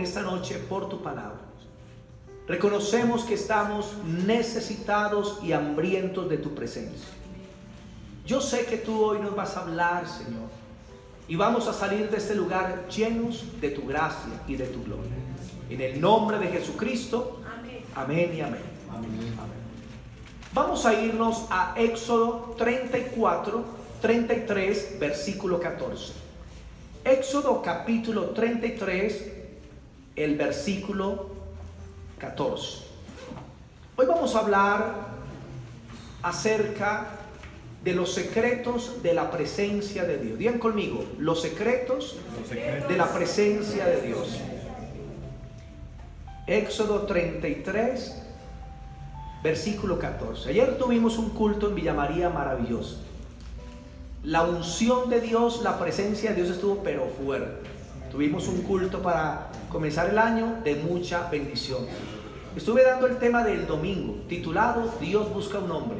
esta noche por tu palabra. Reconocemos que estamos necesitados y hambrientos de tu presencia. Yo sé que tú hoy nos vas a hablar, Señor, y vamos a salir de este lugar llenos de tu gracia y de tu gloria. En el nombre de Jesucristo, amén y amén. Amén. Vamos a irnos a Éxodo 34, 33, versículo 14. Éxodo capítulo 33, el versículo 14. Hoy vamos a hablar acerca de los secretos de la presencia de Dios. Digan conmigo, los secretos de la presencia de Dios. Éxodo 33, versículo 14. Ayer tuvimos un culto en Villa María maravilloso. La unción de Dios, la presencia de Dios estuvo pero fuerte. Tuvimos un culto para comenzar el año de mucha bendición. Estuve dando el tema del domingo, titulado Dios busca un hombre,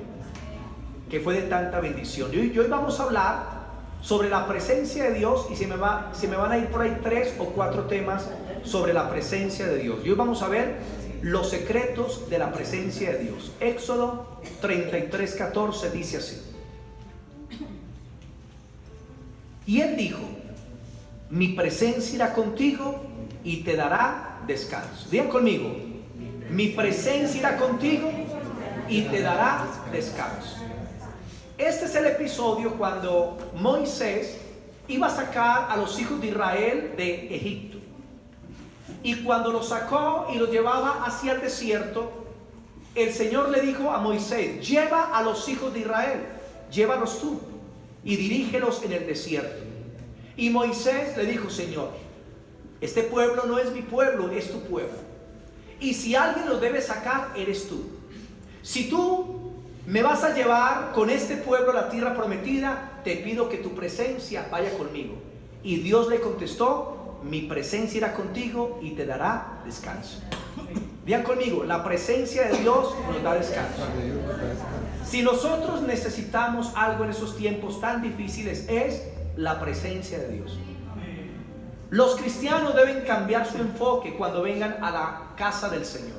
que fue de tanta bendición. Y hoy vamos a hablar sobre la presencia de Dios, y se me van a ir por ahí 3 o 4 temas sobre la presencia de Dios. Y hoy vamos a ver los secretos de la presencia de Dios. Éxodo 33, 14 dice así. Y él dijo: mi presencia irá contigo y te dará descanso. Digan conmigo: mi presencia irá contigo y te dará descanso. Este es el episodio cuando Moisés iba a sacar a los hijos de Israel de Egipto. Y cuando los sacó y los llevaba hacia el desierto, el Señor le dijo a Moisés: lleva a los hijos de Israel, llévalos tú y dirígelos en el desierto. Y Moisés le dijo: Señor, este pueblo no es mi pueblo, es tu pueblo. Y si alguien los debe sacar, eres tú. Si tú me vas a llevar con este pueblo a la tierra prometida, te pido que tu presencia vaya conmigo. Y Dios le contestó: mi presencia irá contigo y te dará descanso. Digan conmigo: la presencia de Dios nos da descanso. Si nosotros necesitamos algo en esos tiempos tan difíciles, es la presencia de Dios. Los cristianos deben cambiar su enfoque cuando vengan a la casa del Señor,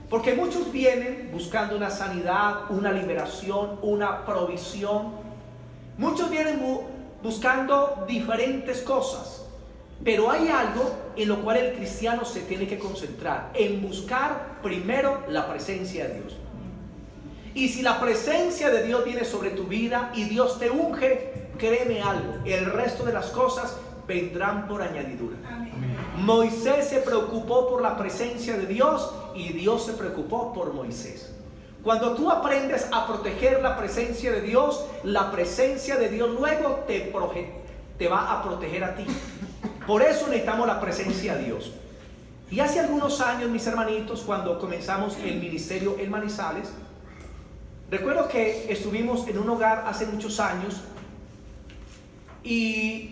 porque muchos vienen buscando una sanidad, una liberación, una provisión. Muchos vienen buscando diferentes cosas, pero hay algo en lo cual el cristiano se tiene que concentrar, en buscar primero la presencia de Dios. Y si la presencia de Dios viene sobre tu vida y Dios te unge, créeme algo, el resto de las cosas vendrán por añadidura. Amén. Moisés se preocupó por la presencia de Dios y Dios se preocupó por Moisés. Cuando tú aprendes a proteger la presencia de Dios, la presencia de Dios luego te va a proteger a ti. Por eso necesitamos la presencia de Dios. Y hace algunos años, mis hermanitos, cuando comenzamos el ministerio en Manizales, recuerdo que estuvimos en un hogar hace muchos años y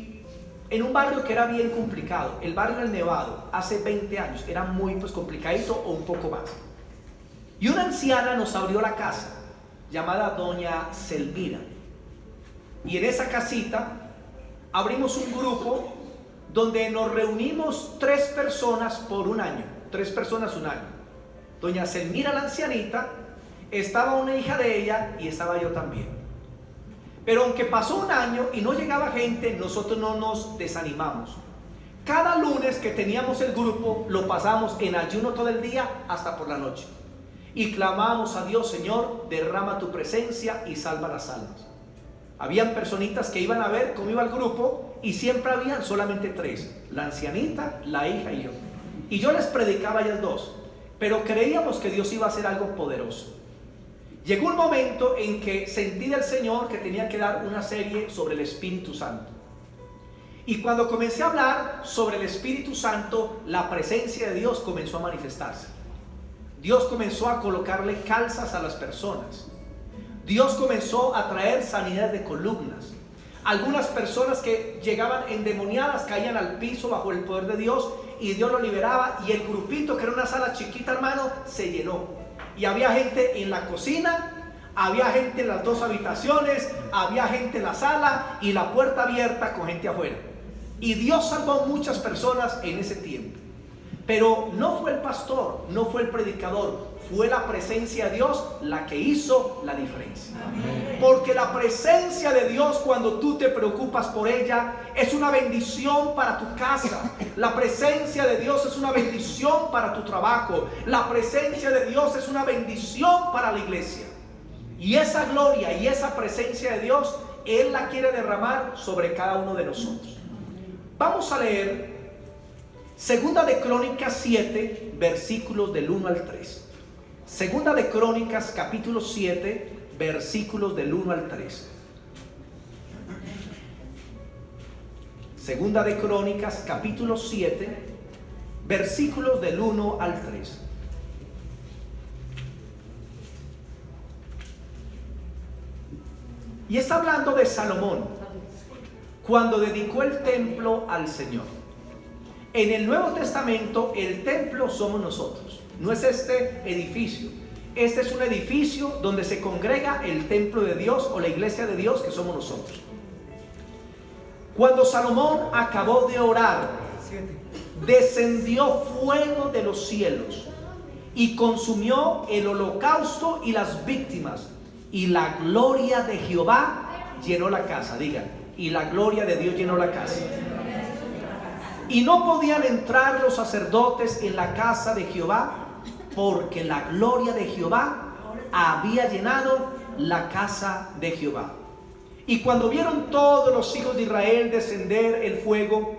en un barrio que era bien complicado, el barrio del Nevado, hace 20 años, era muy complicadito o un poco más. Y una anciana nos abrió la casa, llamada doña Selmira. Y en esa casita abrimos un grupo donde nos reunimos 3 personas por un año, 3 personas un año. Doña Selmira, la ancianita, estaba una hija de ella y estaba yo también. Pero aunque pasó un año y no llegaba gente, nosotros no nos desanimamos. Cada lunes que teníamos el grupo, lo pasamos en ayuno todo el día hasta por la noche. Y clamamos a Dios: Señor, derrama tu presencia y salva las almas. Habían personitas que iban a ver cómo iba el grupo y siempre habían solamente 3, la ancianita, la hija y yo. Y yo les predicaba a ellas 2, pero creíamos que Dios iba a hacer algo poderoso. Llegó un momento en que sentí del Señor que tenía que dar una serie sobre el Espíritu Santo. Y cuando comencé a hablar sobre el Espíritu Santo, la presencia de Dios comenzó a manifestarse. Dios comenzó a colocarle calzas a las personas. Dios comenzó a traer sanidad de columnas. Algunas personas que llegaban endemoniadas caían al piso bajo el poder de Dios y Dios lo liberaba, y el grupito, que era una sala chiquita, hermano, se llenó. Y había gente en la cocina, había gente en las 2 habitaciones, había gente en la sala y la puerta abierta con gente afuera. Y Dios salvó muchas personas en ese tiempo. Pero no fue el pastor, no fue el predicador, fue la presencia de Dios la que hizo la diferencia. Porque la presencia de Dios, cuando tú te preocupas por ella, es una bendición para tu casa. La presencia de Dios es una bendición para tu trabajo. La presencia de Dios es una bendición para la iglesia. Y esa gloria y esa presencia de Dios, Él la quiere derramar sobre cada uno de nosotros. Vamos a leer Segunda de Crónicas 7, versículos del 1 al 3. Segunda de Crónicas, capítulo 7, versículos del 1 al 3. Segunda de Crónicas, capítulo 7, versículos del 1 al 3. Y está hablando de Salomón, cuando dedicó el templo al Señor. En el Nuevo Testamento, el templo somos nosotros. No es este edificio. Este es un edificio donde se congrega el templo de Dios o la iglesia de Dios, que somos nosotros. Cuando Salomón acabó de orar, descendió fuego de los cielos y consumió el holocausto y las víctimas, y la gloria de Jehová llenó la casa. Digan, y la gloria de Dios llenó la casa. Y no podían entrar los sacerdotes en la casa de Jehová, porque la gloria de Jehová había llenado la casa de Jehová. Y cuando vieron todos los hijos de Israel descender el fuego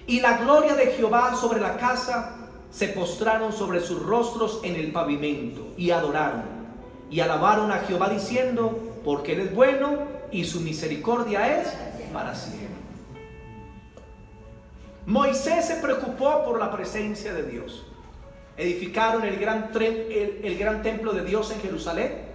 y la gloria de Jehová sobre la casa, se postraron sobre sus rostros en el pavimento y adoraron y alabaron a Jehová diciendo, porque Él es bueno y su misericordia es para siempre. Moisés se preocupó por la presencia de Dios. Edificaron el gran templo de Dios en Jerusalén.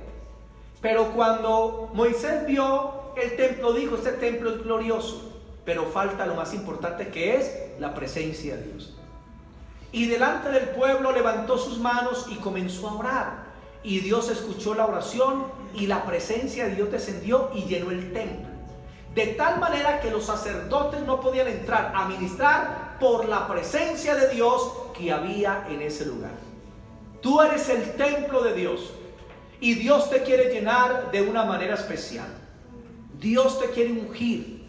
Pero cuando Moisés vio el templo, dijo, este templo es glorioso, pero falta lo más importante, que es la presencia de Dios. Y delante del pueblo levantó sus manos y comenzó a orar. Y Dios escuchó la oración y la presencia de Dios descendió y llenó el templo. De tal manera que los sacerdotes no podían entrar a ministrar por la presencia de Dios que había en ese lugar. Tú eres el templo de Dios y Dios te quiere llenar de una manera especial. Dios te quiere ungir.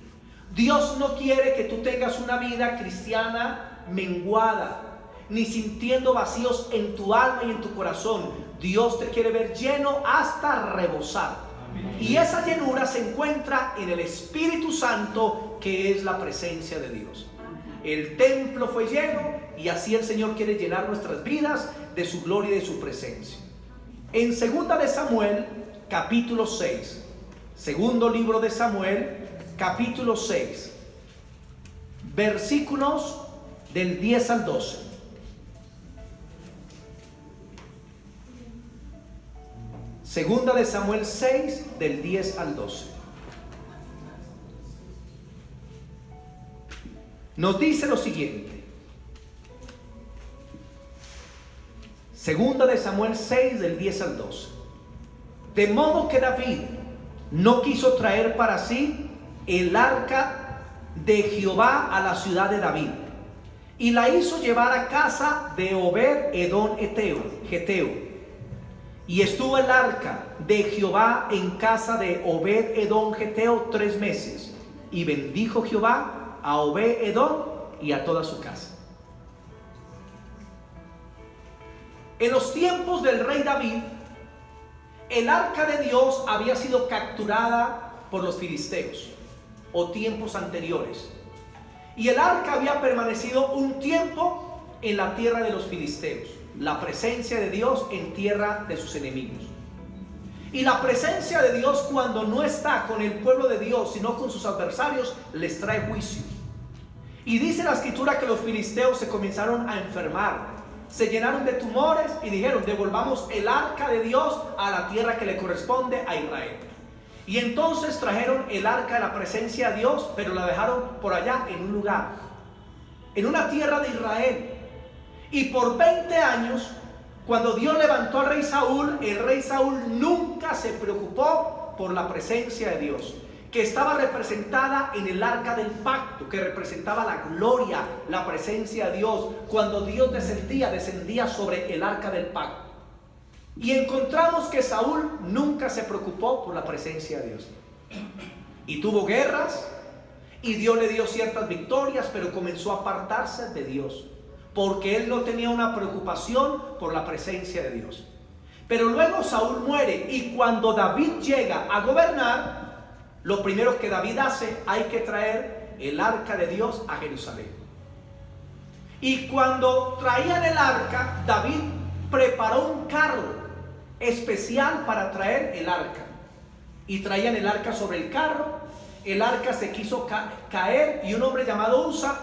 Dios no quiere que tú tengas una vida cristiana menguada, ni sintiendo vacíos en tu alma y en tu corazón. Dios te quiere ver lleno hasta rebosar. Y esa llenura se encuentra en el Espíritu Santo, que es la presencia de Dios. El templo fue lleno y así el Señor quiere llenar nuestras vidas de su gloria y de su presencia. En segunda de Samuel, capítulo 6. Segundo libro de Samuel, capítulo 6. Versículos del 10 al 12. Segunda de Samuel 6, del 10 al 12. Nos dice lo siguiente. Segunda de Samuel 6, del 10 al 12. De modo que David no quiso traer para sí el arca de Jehová a la ciudad de David, y la hizo llevar a casa de Obed Edom Geteo. Y estuvo el arca de Jehová en casa de Obed Edom Geteo 3 meses. Y bendijo Jehová a Obed Edom y a toda su casa. En los tiempos del rey David, el arca de Dios había sido capturada por los filisteos, o tiempos anteriores. Y el arca había permanecido un tiempo en la tierra de los filisteos. La presencia de Dios en tierra de sus enemigos. Y la presencia de Dios, cuando no está con el pueblo de Dios, sino con sus adversarios, les trae juicio. Y dice la escritura que los filisteos se comenzaron a enfermar, se llenaron de tumores y dijeron, devolvamos el arca de Dios a la tierra que le corresponde a Israel. Y entonces trajeron el arca de la presencia de Dios, pero la dejaron por allá en un lugar, en una tierra de Israel. Y por 20 años, cuando Dios levantó al rey Saúl, el rey Saúl nunca se preocupó por la presencia de Dios. que estaba representada en el arca del pacto, que representaba la gloria, la presencia de Dios. Cuando Dios descendía sobre el arca del pacto. Y encontramos que Saúl nunca se preocupó por la presencia de Dios. Y tuvo guerras, y Dios le dio ciertas victorias, pero comenzó a apartarse de Dios, porque él no tenía una preocupación por la presencia de Dios. Pero luego Saúl muere, y cuando David llega a gobernar, lo primero que David hace, hay que traer el arca de Dios a Jerusalén. Y cuando traían el arca, David preparó un carro especial para traer el arca. Y traían el arca sobre el carro. El arca se quiso caer, y un hombre llamado Usa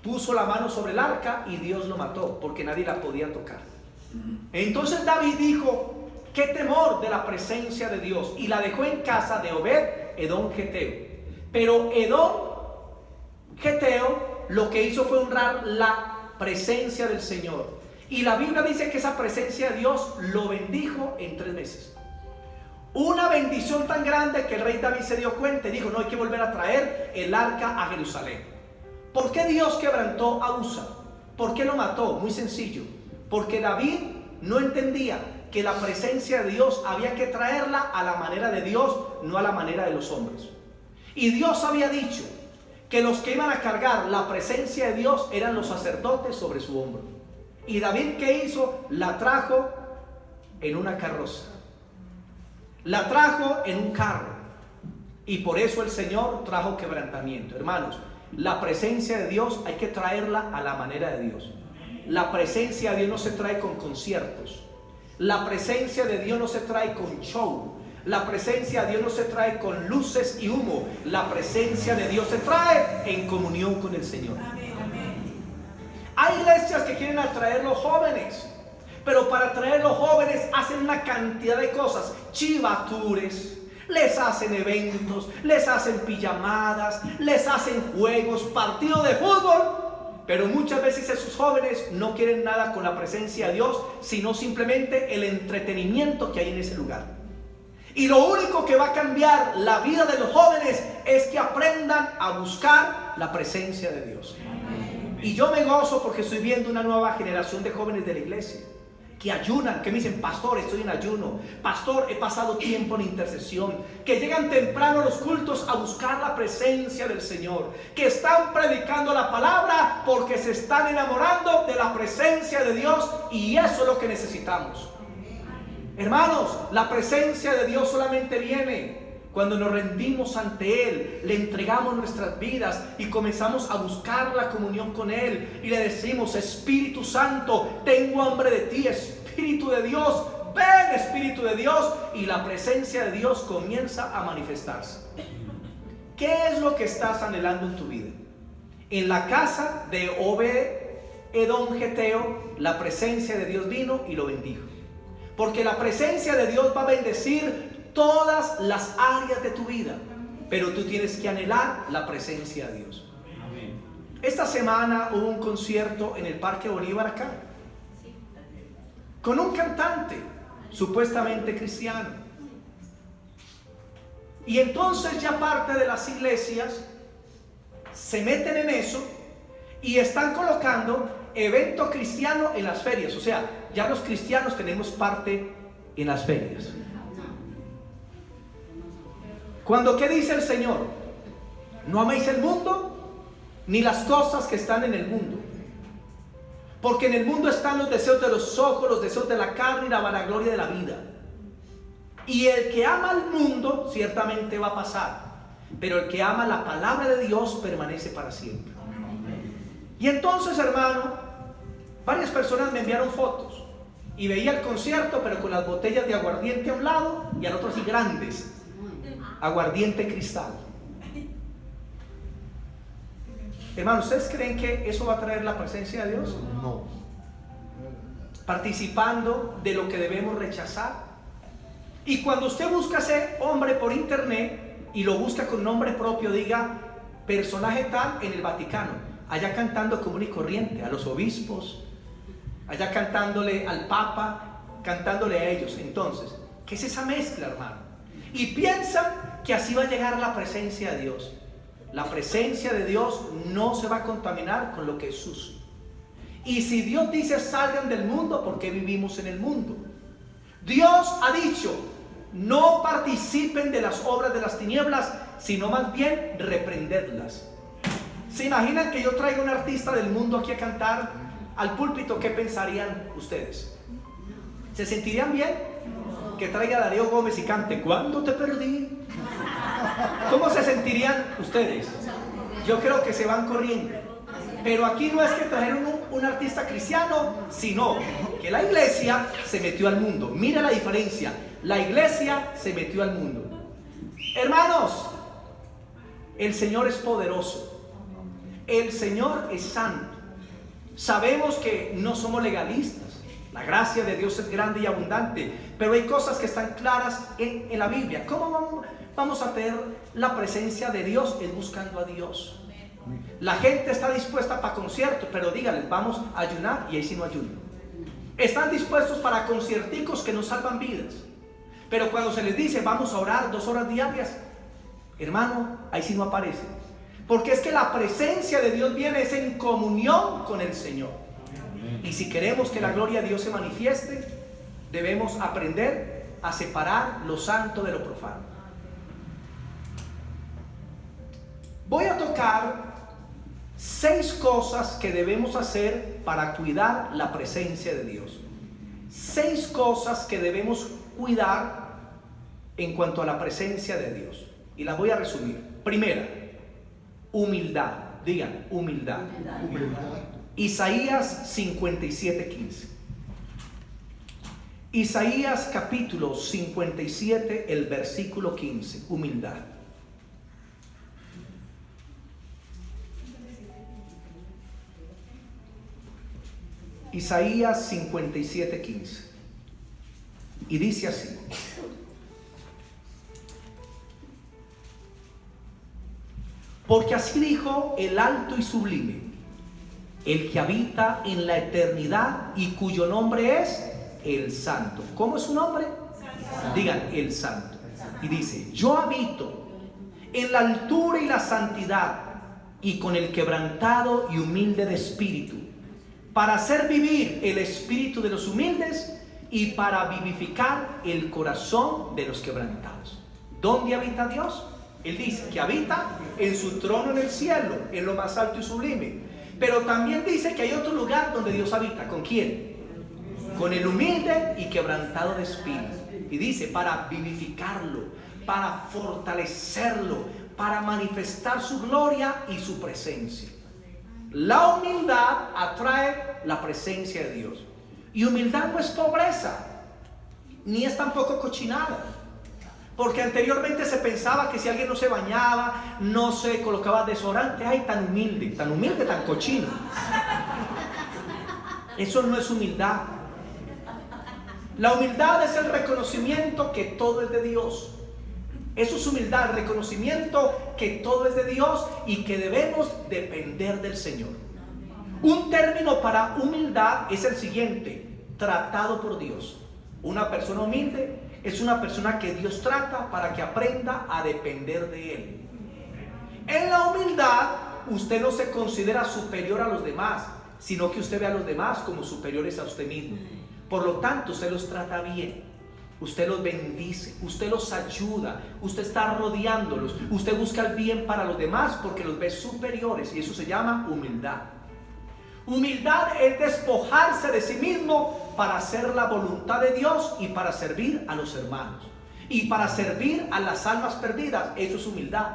puso la mano sobre el arca y Dios lo mató, porque nadie la podía tocar. Entonces David dijo: qué temor de la presencia de Dios, y la dejó en casa de Obed Edom Geteo. Pero Edom Geteo lo que hizo fue honrar la presencia del Señor, y la Biblia dice que esa presencia de Dios lo bendijo en 3 meses. Una bendición tan grande que el rey David se dio cuenta y dijo: no, hay que volver a traer el arca a Jerusalén. ¿Por qué Dios quebrantó a Usa? ¿Por qué lo mató? Muy sencillo, porque David no entendía que la presencia de Dios había que traerla a la manera de Dios, no a la manera de los hombres. Y Dios había dicho que los que iban a cargar la presencia de Dios eran los sacerdotes sobre su hombro. Y David, ¿qué hizo? La trajo en una carroza, la trajo en un carro, y por eso el Señor trajo quebrantamiento. Hermanos, la presencia de Dios hay que traerla a la manera de Dios. La presencia de Dios no se trae con conciertos. La presencia de Dios no se trae con show. La presencia de Dios no se trae con luces y humo. La presencia de Dios se trae en comunión con el Señor. Hay iglesias que quieren atraer los jóvenes, pero para atraer los jóvenes hacen una cantidad de cosas: chivatures, les hacen eventos, les hacen pijamadas, les hacen juegos, partidos de fútbol. Pero muchas veces esos jóvenes no quieren nada con la presencia de Dios, sino simplemente el entretenimiento que hay en ese lugar. Y lo único que va a cambiar la vida de los jóvenes es que aprendan a buscar la presencia de Dios. Y yo me gozo porque estoy viendo una nueva generación de jóvenes de la iglesia que ayunan, que me dicen: pastor, estoy en ayuno, pastor, he pasado tiempo en intercesión, que llegan temprano a los cultos a buscar la presencia del Señor, que están predicando la palabra porque se están enamorando de la presencia de Dios, y eso es lo que necesitamos. Hermanos, la presencia de Dios solamente viene cuando nos rendimos ante Él, le entregamos nuestras vidas y comenzamos a buscar la comunión con Él, y le decimos: Espíritu Santo, tengo hambre de ti, Espíritu de Dios, ven, Espíritu de Dios, y la presencia de Dios comienza a manifestarse. ¿Qué es lo que estás anhelando en tu vida? En la casa de Obed Edom Geteo, la presencia de Dios vino y lo bendijo, porque la presencia de Dios va a bendecir todas las áreas de tu vida, pero tú tienes que anhelar la presencia de Dios. Esta semana hubo un concierto en el Parque Bolívar acá, con un cantante supuestamente cristiano, y entonces ya parte de las iglesias se meten en eso y están colocando evento cristiano en las ferias. O sea, ya los cristianos tenemos parte en las ferias. Cuando, ¿qué dice el Señor? No améis el mundo ni las cosas que están en el mundo, porque en el mundo están los deseos de los ojos, los deseos de la carne y la vanagloria de la vida. Y el que ama al mundo ciertamente va a pasar, pero el que ama la palabra de Dios permanece para siempre. Y entonces, hermano, varias personas me enviaron fotos y veía el concierto, pero con las botellas de aguardiente a un lado y al otro así grandes, aguardiente cristal. Hermanos, ¿ustedes creen que eso va a traer la presencia de Dios? No. Participando de lo que debemos rechazar. Y cuando usted busca ese hombre por internet y lo busca con nombre propio, diga personaje tal en el Vaticano, allá cantando común y corriente a los obispos, allá cantándole al Papa, cantándole a ellos. Entonces, ¿qué es esa mezcla, hermano? Y piensan que así va a llegar la presencia de Dios. La presencia de Dios no se va a contaminar con lo que es sucio. Y si Dios dice salgan del mundo, ¿por qué vivimos en el mundo? Dios ha dicho, no participen de las obras de las tinieblas, sino más bien reprendedlas. ¿Se imaginan que yo traiga un artista del mundo aquí a cantar al púlpito? ¿Qué pensarían ustedes? ¿Se sentirían bien? Que traiga a Darío Gómez y cante ¿Cuándo te perdí? ¿Cómo se sentirían ustedes? Yo creo que se van corriendo. Pero aquí no es que trajeron un artista cristiano, sino que la iglesia se metió al mundo. Mira la diferencia. La iglesia se metió al mundo. Hermanos, el Señor es poderoso. El Señor es santo. Sabemos que no somos legalistas. La gracia de Dios es grande y abundante. Pero hay cosas que están claras en la Biblia. ¿Cómo vamos a tener la presencia de Dios? Es buscando a Dios. La gente está dispuesta para conciertos, pero díganles, vamos a ayunar, y ahí sí no ayunan. Están dispuestos para concierticos que no salvan vidas, pero cuando se les dice vamos a orar 2 horas diarias, hermano, ahí sí no aparece. Porque es que la presencia de Dios viene es en comunión con el Señor. Y si queremos que la gloria de Dios se manifieste, debemos aprender a separar lo santo de lo profano. Voy a tocar 6 cosas que debemos hacer para cuidar la presencia de Dios. 6 cosas que debemos cuidar en cuanto a la presencia de Dios. Y las voy a resumir. Primera, humildad. Digan, humildad. Isaías 57:15. Isaías capítulo 57, el versículo 15. Humildad. Isaías 57:15. Y dice así: porque así dijo el alto y sublime, el que habita en la eternidad y cuyo nombre es el Santo. ¿Cómo es su nombre? Santo. Digan, el Santo. Y dice: yo habito en la altura y la santidad, y con el quebrantado y humilde de espíritu, para hacer vivir el espíritu de los humildes y para vivificar el corazón de los quebrantados. ¿Dónde habita Dios? Él dice que habita en su trono en el cielo, en lo más alto y sublime. Pero también dice que hay otro lugar donde Dios habita. ¿Con quién? Con el humilde y quebrantado de espíritu. Y dice, para vivificarlo, para fortalecerlo, para manifestar su gloria y su presencia. La humildad atrae la presencia de Dios. Y humildad no es pobreza, ni es tampoco cochinada. Porque anteriormente se pensaba que si alguien no se bañaba, no se colocaba desodorante, ay, tan humilde, tan cochino. Eso no es humildad. La humildad es el reconocimiento que todo es de Dios. Eso es humildad, el reconocimiento que todo es de Dios y que debemos depender del Señor. Un término para humildad es el siguiente: tratado por Dios. Una persona humilde es una persona que Dios trata para que aprenda a depender de Él. En la humildad, usted no se considera superior a los demás, sino que usted ve a los demás como superiores a usted mismo. Por lo tanto, usted los trata bien. Usted los bendice, usted los ayuda, usted está rodeándolos, usted busca el bien para los demás porque los ve superiores, y eso se llama humildad. Humildad es despojarse de sí mismo para hacer la voluntad de Dios y para servir a los hermanos y para servir a las almas perdidas. Eso es humildad.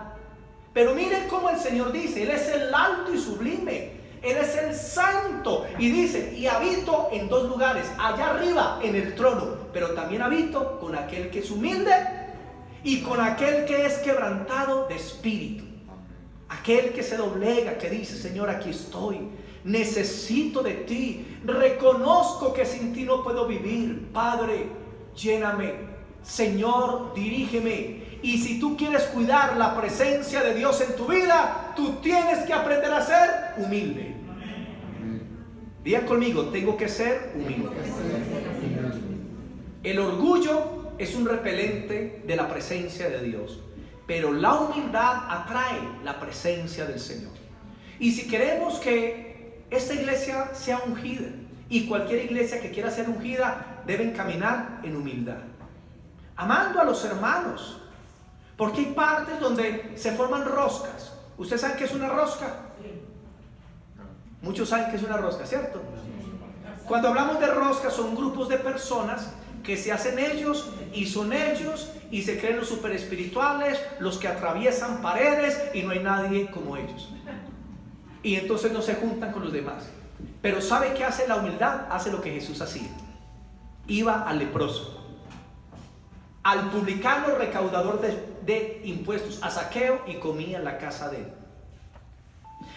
Pero miren cómo el Señor dice: Él es el alto y sublime, Él es el santo, y dice: y habito en 2 lugares, allá arriba en el trono, pero también habito con aquel que es humilde y con aquel que es quebrantado de espíritu, aquel que se doblega, que dice: Señor, aquí estoy, necesito de ti, reconozco que sin ti no puedo vivir. Padre, lléname, Señor, dirígeme. Y si tú quieres cuidar la presencia de Dios en tu vida, tú tienes que aprender a ser humilde. Digan conmigo: tengo que ser humilde. El orgullo es un repelente de la presencia de Dios. pero la humildad atrae la presencia del Señor. Y si queremos que esta iglesia sea ungida, y cualquier iglesia que quiera ser ungida, deben caminar en humildad, amando a los hermanos, porque hay partes donde se forman roscas. ¿Ustedes saben qué es una rosca? Muchos saben qué es una rosca, ¿cierto? Cuando hablamos de roscas, son grupos de personas que se hacen ellos y son ellos y se creen los super espirituales, los que atraviesan paredes y no hay nadie como ellos. Y entonces no se juntan con los demás. Pero ¿sabe qué hace la humildad? Hace lo que Jesús hacía. Iba al leproso, al publicano recaudador de impuestos, a Zaqueo, y comía en la casa de él.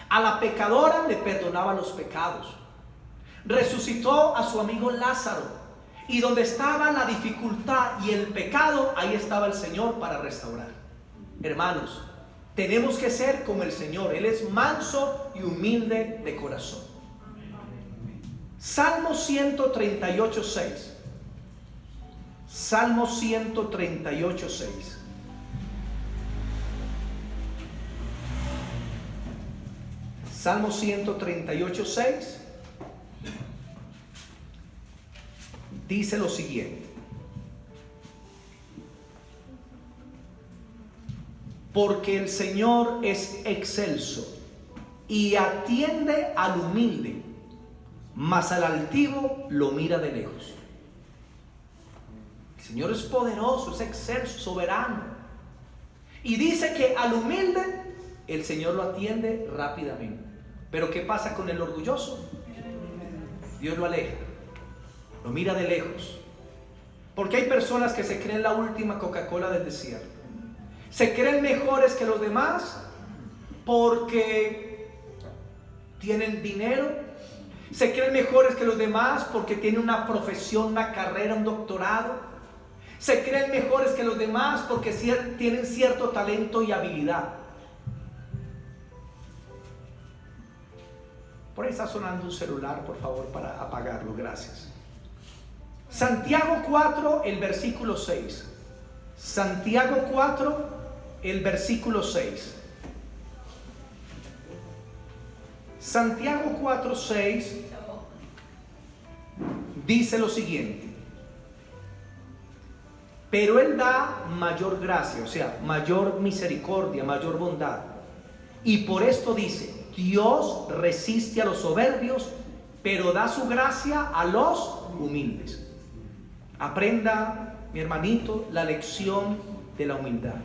A la pecadora le perdonaba los pecados. Resucitó a su amigo Lázaro. Y donde estaba la dificultad y el pecado, ahí estaba el Señor para restaurar. Hermanos, tenemos que ser como el Señor. Él es manso y humilde de corazón. Salmo 138:6. Salmo 138:6. Salmo 138:6 dice lo siguiente: porque el Señor es excelso y atiende al humilde, mas al altivo lo mira de lejos. El Señor es poderoso, es excelso, soberano, y dice que al humilde el Señor lo atiende rápidamente. Pero ¿qué pasa con el orgulloso? Dios lo aleja, lo mira de lejos. Porque hay personas que se creen la última Coca-Cola del desierto. Se creen mejores que los demás porque tienen dinero. Se creen mejores que los demás porque tienen una profesión, una carrera, un doctorado. Se creen mejores que los demás porque tienen cierto talento y habilidad. Por ahí está sonando un celular, por favor, para apagarlo, gracias. Santiago 4, el versículo 6. Santiago 4, el versículo 6. Santiago 4, 6 dice lo siguiente: pero Él da mayor gracia, o sea, mayor misericordia, mayor bondad. Y por esto dice: Dios resiste a los soberbios, pero da su gracia a los humildes. Aprenda, mi hermanito, la lección de la humildad.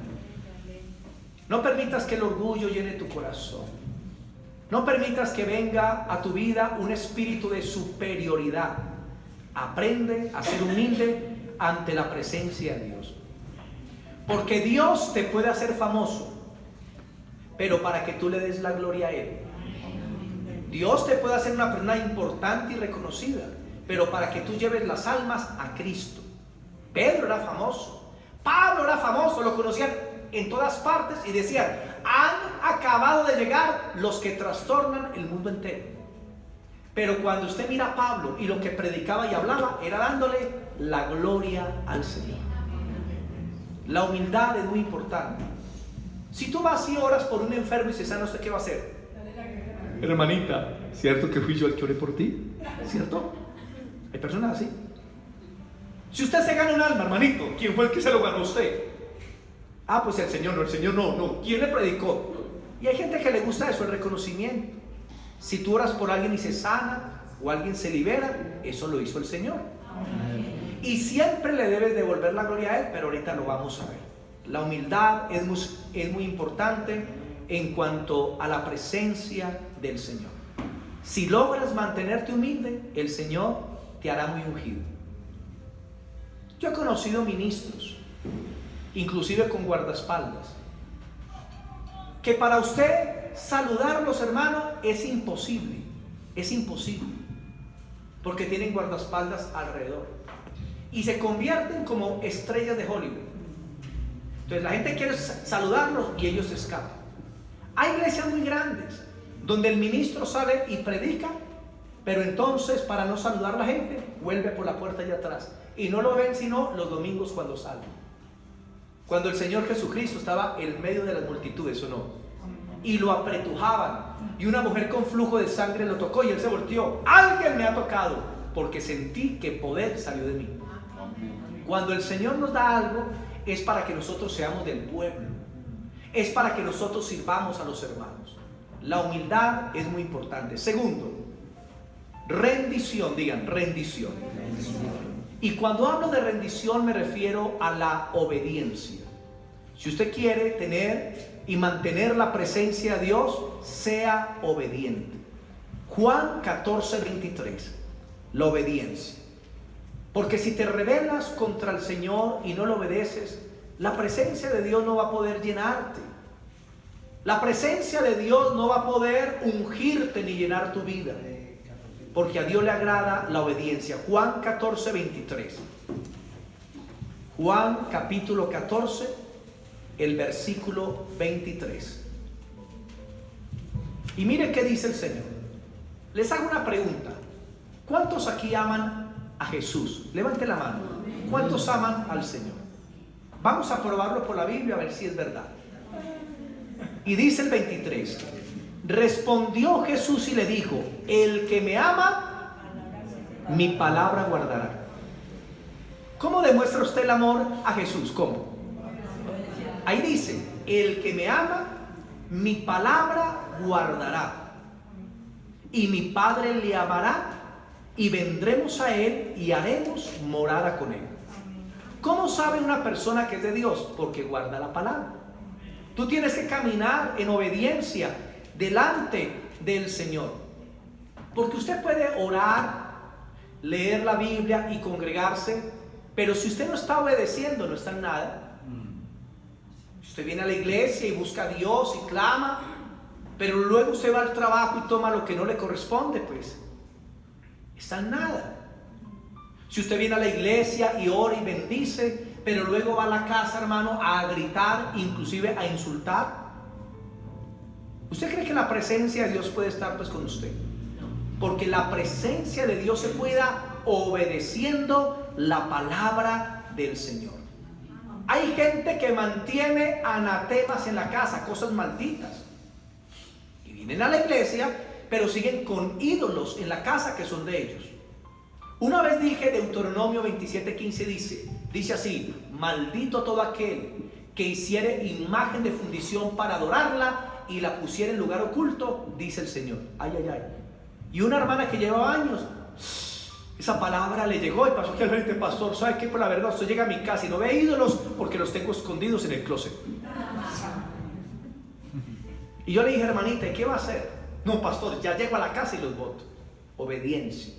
No permitas que el orgullo llene tu corazón. No permitas que venga a tu vida un espíritu de superioridad. Aprende a ser humilde ante la presencia de Dios. Porque Dios te puede hacer famoso, pero para que tú le des la gloria a Él. Dios te puede hacer una persona importante y reconocida, pero para que tú lleves las almas a Cristo. Pedro era famoso, Pablo era famoso, lo conocían en todas partes y decían: han acabado de llegar los que trastornan el mundo entero. Pero cuando usted mira a Pablo y lo que predicaba y hablaba era dándole la gloria al Señor. La humildad es muy importante. Si tú vas y oras por un enfermo y se sana, ¿usted qué va a hacer? Hermanita, ¿cierto que fui yo el que oré por ti? ¿Cierto? Hay personas así. Si usted se gana un alma, hermanito, ¿quién fue el que se lo ganó a usted? Ah, pues el Señor no. ¿Quién le predicó? Y hay gente que le gusta eso, el reconocimiento. Si tú oras por alguien y se sana, o alguien se libera, eso lo hizo el Señor. Y siempre le debes devolver la gloria a Él, pero ahorita lo vamos a ver. La humildad es muy importante en cuanto a la presencia del Señor. Si logras mantenerte humilde, el Señor te hará muy ungido. Yo he conocido ministros, inclusive con guardaespaldas, que para usted saludarlos, hermano, es imposible, porque tienen guardaespaldas alrededor y se convierten como estrellas de Hollywood. Entonces la gente quiere saludarlos y ellos se escapan. Hay iglesias muy grandes donde el ministro sale y predica, pero entonces para no saludar a la gente vuelve por la puerta allá atrás y no lo ven sino los domingos cuando salen. Cuando el Señor Jesucristo estaba en medio de las multitudes, ¿o no? Y lo apretujaban. Y una mujer con flujo de sangre lo tocó y él se volteó. Alguien me ha tocado, porque sentí que poder salió de mí. Cuando el Señor nos da algo, es para que nosotros seamos del pueblo. Es para que nosotros sirvamos a los hermanos. La humildad es muy importante. Segundo, rendición. Digan, rendición. Y cuando hablo de rendición me refiero a la obediencia. Si usted quiere tener y mantener la presencia de Dios, sea obediente. Juan 14:23, la obediencia. Porque si te rebelas contra el Señor y no lo obedeces, la presencia de Dios no va a poder llenarte. La presencia de Dios no va a poder ungirte ni llenar tu vida. Porque a Dios le agrada la obediencia. Juan 14:23. Juan capítulo 14, el versículo 23. Y mire qué dice el Señor. Les hago una pregunta. ¿Cuántos aquí aman a Jesús? Levante la mano. ¿Cuántos aman al Señor? Vamos a probarlo por la Biblia a ver si es verdad. Y dice el 23. Respondió Jesús y le dijo: el que me ama, mi palabra guardará. ¿Cómo demuestra usted el amor a Jesús? ¿Cómo? Ahí dice: el que me ama, mi palabra guardará. Y mi Padre le amará, y vendremos a él y haremos morada con él. ¿Cómo sabe una persona que es de Dios? Porque guarda la palabra. Tú tienes que caminar en obediencia delante del Señor. Porque usted puede orar, leer la Biblia y congregarse, pero si usted no está obedeciendo, no está en nada. Si usted viene a la iglesia y busca a Dios y clama, pero luego usted va al trabajo y toma lo que no le corresponde, pues está en nada. Si usted viene a la iglesia y ora y bendice, pero luego va a la casa, hermano, a gritar, inclusive a insultar, ¿usted cree que la presencia de Dios puede estar pues con usted? Porque la presencia de Dios se pueda obedeciendo la palabra del Señor. Hay gente que mantiene anatemas en la casa, cosas malditas, y vienen a la iglesia, pero siguen con ídolos en la casa que son de ellos. Una vez dije, Deuteronomio 27:15 dice así: maldito todo aquel que hiciere imagen de fundición para adorarla y la pusiera en lugar oculto, dice el Señor. Ay, ay, ay. Y una hermana que llevaba años, esa palabra le llegó y pasó aquí al frente: pastor, ¿sabe qué? Por la verdad, usted llega a mi casa y no ve ídolos porque los tengo escondidos en el closet. Y yo le dije: hermanita, ¿y qué va a hacer? No, pastor, ya llego a la casa y los boto. Obediencia.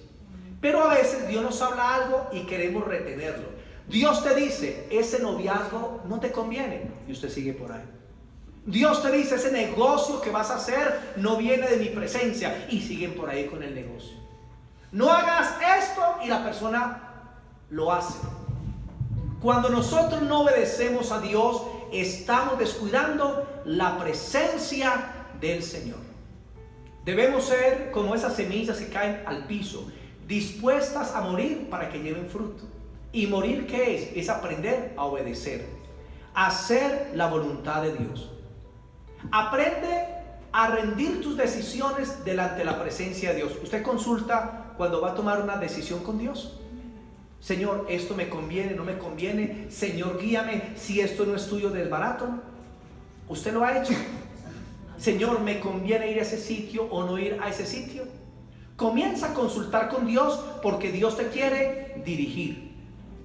Pero a veces Dios nos habla algo y queremos retenerlo. Dios te dice: ese noviazgo no te conviene, y usted sigue por ahí. Dios te dice: ese negocio que vas a hacer no viene de mi presencia, y siguen por ahí con el negocio. No hagas esto, y la persona lo hace. Cuando nosotros no obedecemos a Dios, estamos descuidando la presencia del Señor. Debemos ser como esas semillas que caen al piso, dispuestas a morir para que lleven fruto. ¿Y morir qué es? Es aprender a obedecer, a hacer la voluntad de Dios. Aprende a rendir tus decisiones delante de la presencia de Dios. Usted consulta cuando va a tomar una decisión con Dios: Señor, esto me conviene, no me conviene. Señor, guíame, si esto no es tuyo, desbarátalo. ¿Usted lo ha hecho? Señor, ¿me conviene ir a ese sitio o no ir a ese sitio? Comienza a consultar con Dios, porque Dios te quiere dirigir.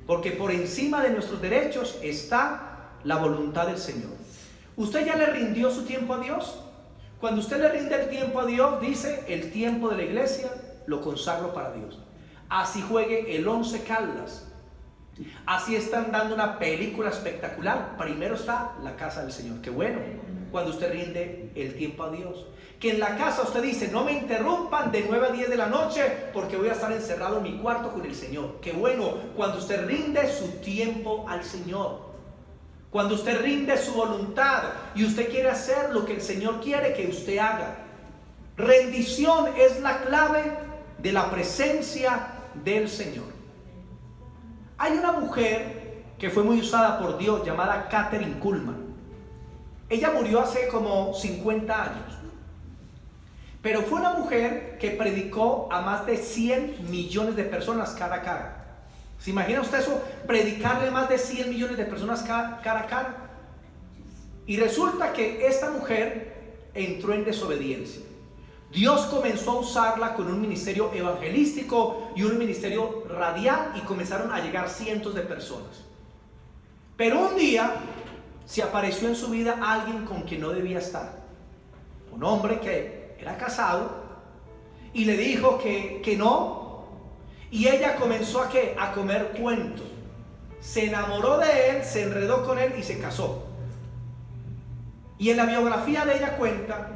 Porque por encima de nuestros derechos está la voluntad del Señor. ¿Usted ya le rindió su tiempo a Dios? Cuando usted le rinde el tiempo a Dios, dice: el tiempo de la iglesia lo consagro para Dios. Así juegue el 11 Caldas, así están dando una película espectacular, primero está la casa del Señor. Qué bueno cuando usted rinde el tiempo a Dios. Que en la casa usted dice: no me interrumpan de 9 a 10 de la noche porque voy a estar encerrado en mi cuarto con el Señor. Qué bueno cuando usted rinde su tiempo al Señor, cuando usted rinde su voluntad y usted quiere hacer lo que el Señor quiere que usted haga. Rendición es la clave de la presencia del Señor. Hay una mujer que fue muy usada por Dios, llamada Kathryn Kuhlman. Ella murió hace como 50 años. Pero fue una mujer que predicó a más de 100 millones de personas cara a cara. ¿Se imagina usted eso? Predicarle a más de 100 millones de personas cara a cara. Y resulta que esta mujer entró en desobediencia. Dios comenzó a usarla con un ministerio evangelístico y un ministerio radial, y comenzaron a llegar cientos de personas. Pero un día se apareció en su vida alguien con quien no debía estar. Un hombre que era casado, y le dijo que no. Y ella comenzó a comer cuentos. Se enamoró de él, se enredó con él y se casó. Y en la biografía de ella cuenta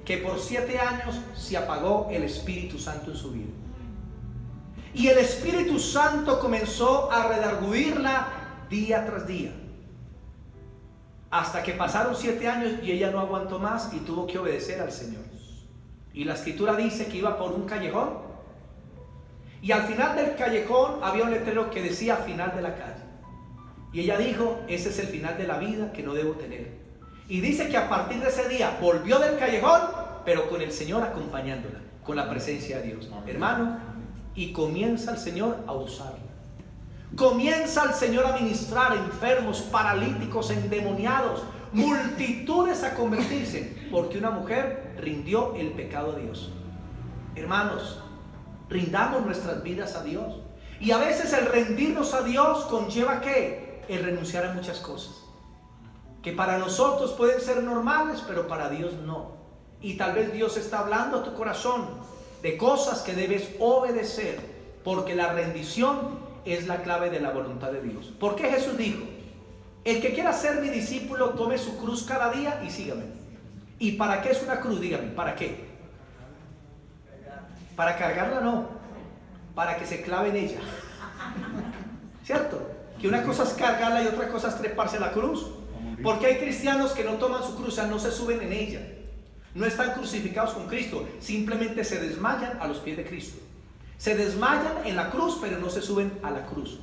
que por 7 años se apagó el Espíritu Santo en su vida. Y el Espíritu Santo comenzó a redarguirla día tras día. Hasta que pasaron 7 años y ella no aguantó más y tuvo que obedecer al Señor. Y la escritura dice que iba por un callejón. Y al final del callejón había un letrero que decía final de la calle. Y ella dijo, ese es el final de la vida que no debo tener. Y dice que a partir de ese día volvió del callejón, pero con el Señor acompañándola, con la presencia de Dios. Hermano, y comienza el Señor a usarla. Comienza el Señor a ministrar a enfermos, paralíticos, endemoniados, multitudes a convertirse, porque una mujer rindió el pecado a Dios. Hermanos, rindamos nuestras vidas a Dios. Y a veces el rendirnos a Dios conlleva ¿qué? El renunciar a muchas cosas que para nosotros pueden ser normales, pero para Dios no. Y tal vez Dios está hablando a tu corazón de cosas que debes obedecer, porque la rendición es la clave de la voluntad de Dios. ¿Por qué Jesús dijo? El que quiera ser mi discípulo, tome su cruz cada día y sígame. ¿Y para qué es una cruz? Dígame, ¿para qué? Para cargarla no, para que se clave en ella. ¿Cierto? Que una cosa es cargarla y otra cosa es treparse a la cruz. Porque hay cristianos que no toman su cruz, o sea, no se suben en ella. No están crucificados con Cristo, simplemente se desmayan a los pies de Cristo. Se desmayan en la cruz, pero no se suben a la cruz.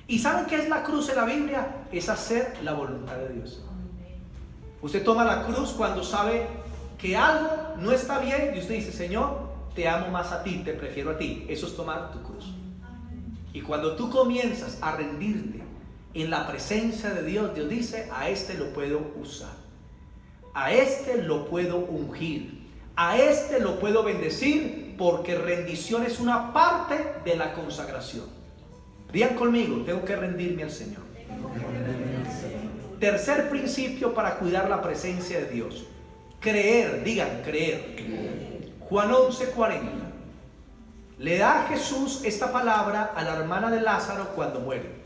¿Y saben qué es la cruz en la Biblia? Es hacer la voluntad de Dios. Usted toma la cruz cuando sabe que algo no está bien y usted dice, Señor, te amo más a ti, te prefiero a ti. Eso es tomar tu cruz. Y cuando tú comienzas a rendirte en la presencia de Dios, Dios dice, a este lo puedo usar, a este lo puedo ungir, a este lo puedo bendecir, porque rendición es una parte de la consagración. Digan conmigo, tengo que rendirme al Señor. Tercer principio para cuidar la presencia de Dios: creer. Digan, creer. Juan 11:40. Le da a Jesús esta palabra a la hermana de Lázaro cuando muere.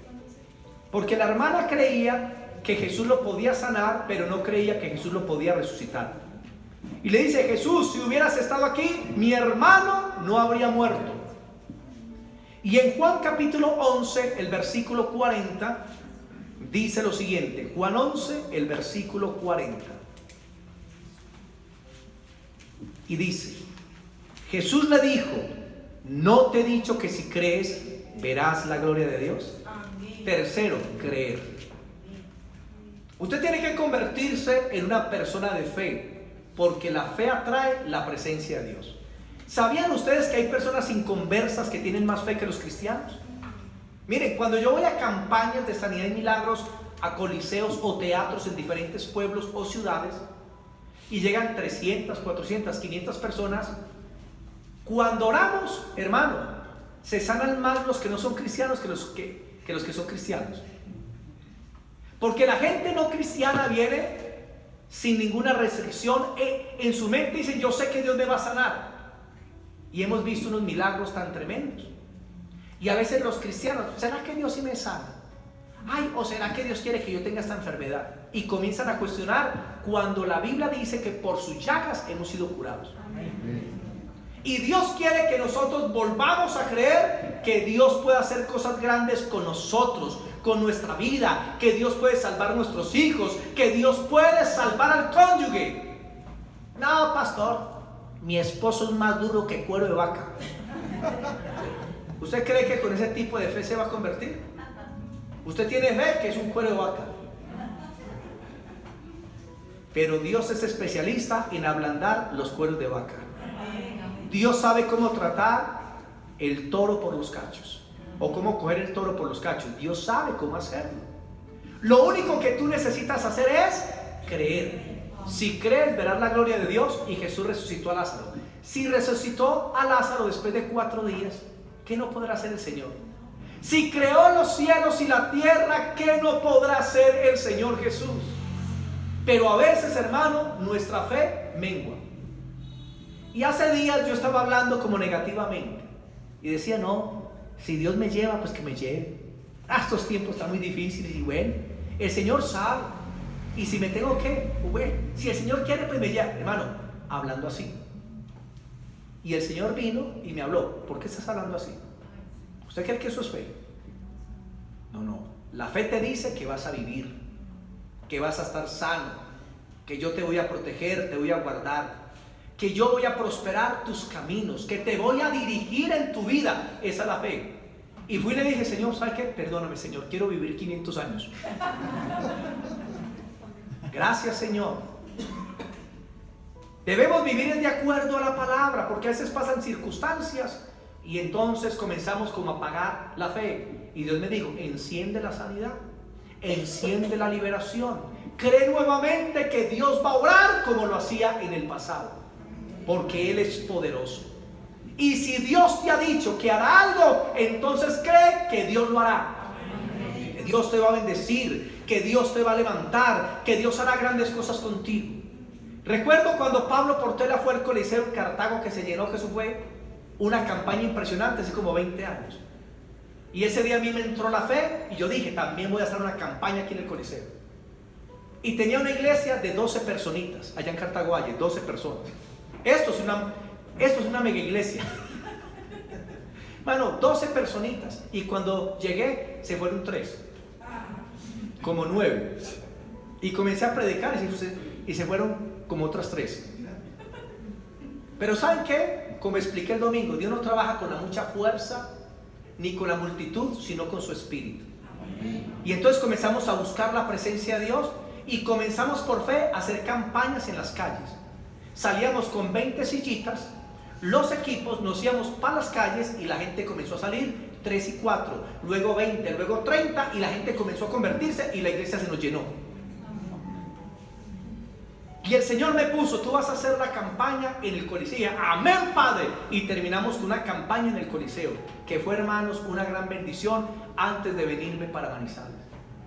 Porque la hermana creía que Jesús lo podía sanar, pero no creía que Jesús lo podía resucitar. Y le dice, Jesús, si hubieras estado aquí, mi hermano no habría muerto. Y en Juan capítulo 11, el versículo 40, dice lo siguiente. Juan 11, el versículo 40. Y dice, Jesús le dijo, ¿no te he dicho que si crees, verás la gloria de Dios? Tercero, creer. Usted tiene que convertirse en una persona de fe, porque la fe atrae la presencia de Dios. ¿Sabían ustedes que hay personas inconversas que tienen más fe que los cristianos? Miren, cuando yo voy a campañas de sanidad y milagros, a coliseos o teatros en diferentes pueblos o ciudades, y llegan 300, 400, 500 personas, cuando oramos, hermano, se sanan más los que no son cristianos que los que son cristianos. Porque la gente no cristiana viene sin ninguna restricción. En su mente dicen, yo sé que Dios me va a sanar. Y hemos visto unos milagros tan tremendos. Y a veces los cristianos, ¿será que Dios sí me sana? Ay, ¿o será que Dios quiere que yo tenga esta enfermedad? Y comienzan a cuestionar cuando la Biblia dice que por sus llagas hemos sido curados. Amén. Y Dios quiere que nosotros volvamos a creer que Dios puede hacer cosas grandes con nosotros, con nuestra vida, que Dios puede salvar a nuestros hijos, que Dios puede salvar al cónyuge. No, pastor, mi esposo es más duro que cuero de vaca. ¿Usted cree que con ese tipo de fe se va a convertir? Usted tiene fe que es un cuero de vaca. Pero Dios es especialista en ablandar los cueros de vaca. Dios sabe cómo tratar el toro por los cachos, o cómo coger el toro por los cachos. Dios sabe cómo hacerlo. Lo único que tú necesitas hacer es creer. Si crees, verás la gloria de Dios. Y Jesús resucitó a Lázaro. Si resucitó a Lázaro después de 4 días, ¿qué no podrá hacer el Señor? Si creó los cielos y la tierra, ¿qué no podrá hacer el Señor Jesús? Pero a veces, hermano, nuestra fe mengua. Y hace días yo estaba hablando como negativamente y decía, no, si Dios me lleva, pues que me lleve. Estos tiempos están muy difíciles y bueno, el Señor sabe. Y si me tengo que, pues bueno, si el Señor quiere, pues me lleva. Hermano, hablando así. Y el Señor vino y me habló. ¿Por qué estás hablando así? ¿Usted cree que eso es fe? No, no. La fe te dice que vas a vivir, que vas a estar sano, que yo te voy a proteger, te voy a guardar, que yo voy a prosperar tus caminos, que te voy a dirigir en tu vida. Esa es la fe. Y fui y le dije, Señor, ¿sabes qué? Perdóname, Señor, quiero vivir 500 años. Gracias, Señor. Debemos vivir de acuerdo a la palabra, porque a veces pasan circunstancias y entonces comenzamos como a apagar la fe. Y Dios me dijo, enciende la sanidad, enciende la liberación, cree nuevamente que Dios va a obrar como lo hacía en el pasado, porque Él es poderoso. Y si Dios te ha dicho que hará algo, entonces cree que Dios lo hará. Que Dios te va a bendecir, que Dios te va a levantar, que Dios hará grandes cosas contigo. Recuerdo cuando Pablo Portela fue al Coliseo en Cartago, que se llenó, que eso fue una campaña impresionante, hace como 20 años. Y ese día a mí me entró la fe y yo dije, también voy a hacer una campaña aquí en el Coliseo. Y tenía una iglesia de 12 personitas, allá en Cartago Valle, 12 personas. Esto es una mega iglesia. Bueno, 12 personitas. Y cuando llegué, se fueron 3. Como 9. Y comencé a predicar y se fueron como otras 3. Pero ¿saben qué? Como expliqué el domingo, Dios no trabaja con la mucha fuerza ni con la multitud, sino con su espíritu. Y entonces comenzamos a buscar la presencia de Dios y comenzamos por fe a hacer campañas en las calles. Salíamos con 20 sillitas, los equipos, nos íbamos para las calles y la gente comenzó a salir, 3 y 4, luego 20, luego 30 y la gente comenzó a convertirse y la iglesia se nos llenó. Y el Señor me puso, tú vas a hacer la campaña en el Coliseo. Amén, Padre. Y terminamos con una campaña en el Coliseo, que fue, hermanos, una gran bendición antes de venirme para Manizales.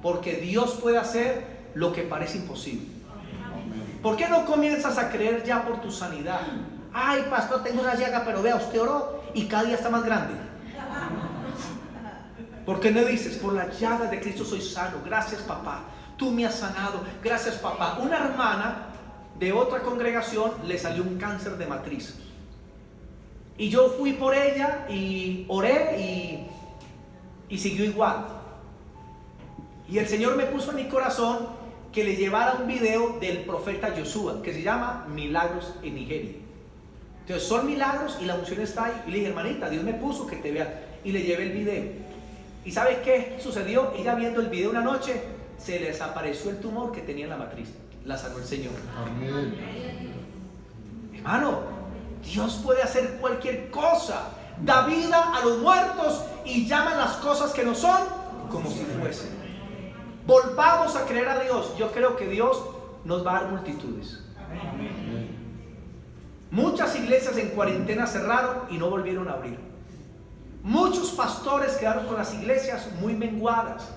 Porque Dios puede hacer lo que parece imposible. ¿Por qué no comienzas a creer ya por tu sanidad? Ay, pastor, tengo una llaga, pero vea, usted oró y cada día está más grande. ¿Por qué no dices, por la llaga de Cristo soy sano? Gracias, papá. Tú me has sanado. Gracias, papá. Una hermana de otra congregación le salió un cáncer de matriz. Y yo fui por ella y oré y siguió igual. Y el Señor me puso en mi corazón que le llevara un video del profeta Joshua, que se llama Milagros en Nigeria. Entonces son milagros y la unción está ahí. Y le dije, hermanita, Dios me puso que te vea. Y le llevé el video. ¿Y sabes qué sucedió? Ella viendo el video una noche, se le desapareció el tumor que tenía en la matriz. La sanó el Señor. Amén. Hermano, Dios puede hacer cualquier cosa. Da vida a los muertos y llama las cosas que no son como si fuesen. Volvamos a creer a Dios. Yo creo que Dios nos va a dar multitudes. Amén. Muchas iglesias en cuarentena cerraron y no volvieron a abrir. Muchos pastores quedaron con las iglesias muy menguadas.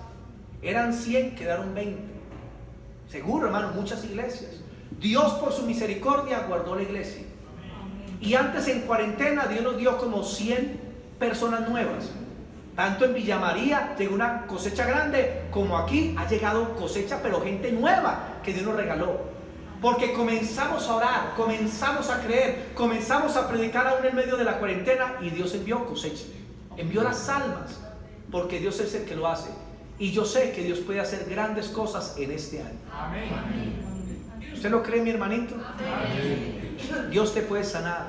Eran 100, quedaron 20. Seguro, hermano, muchas iglesias. Dios por su misericordia guardó la iglesia. Y antes en cuarentena Dios nos dio como 100 personas nuevas. Tanto en Villa María llegó una cosecha grande, como aquí ha llegado cosecha, pero gente nueva que Dios nos regaló. Porque comenzamos a orar, comenzamos a creer, comenzamos a predicar aún en medio de la cuarentena y Dios envió cosecha, envió las almas, porque Dios es el que lo hace. Y yo sé que Dios puede hacer grandes cosas en este año. Amén. ¿Usted lo cree, mi hermanito? Amén. Dios te puede sanar,